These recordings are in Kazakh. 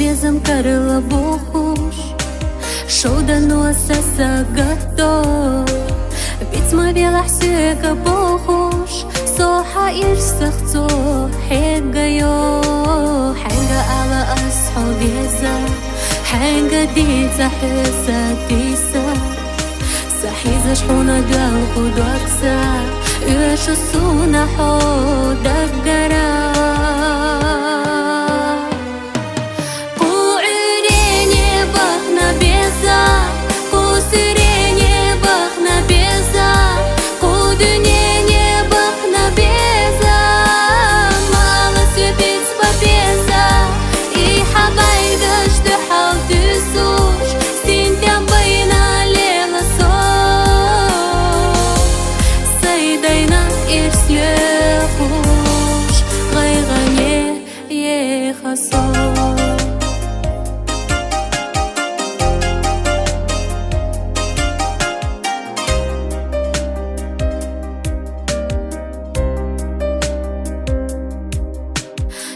безом крыла вухуш, шоу до носа сагато, ведь мовила всека бухуш, соха ирсахцо хегайо, хенга ала асхо веза, хенга дица حسا تيسا, سحيزة شحونة قلقو دوكسا, يوش الصونة حود القرار.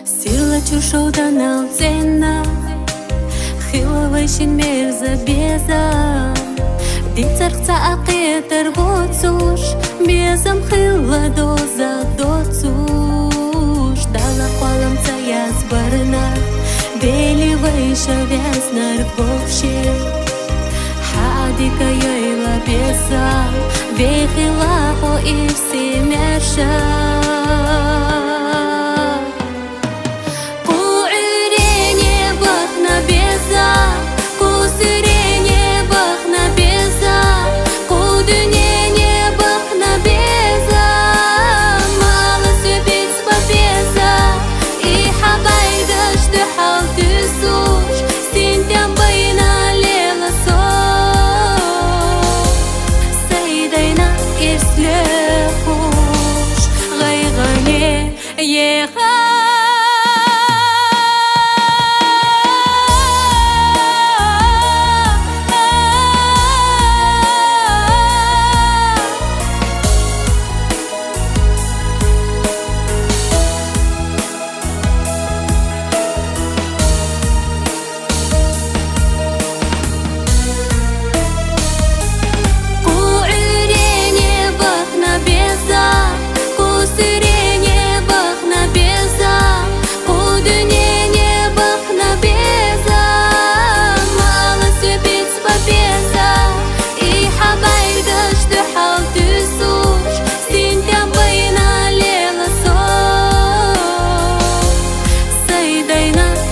Сила чушоу да налцена, хила вайшин мерза беза, дицархца акетер гоцуш, безам хила доза доцуш, дала хвалам цаяз барна, дели вайша вязнар вовше, хадика йойла беза, вехила хо ирси мерша.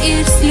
It's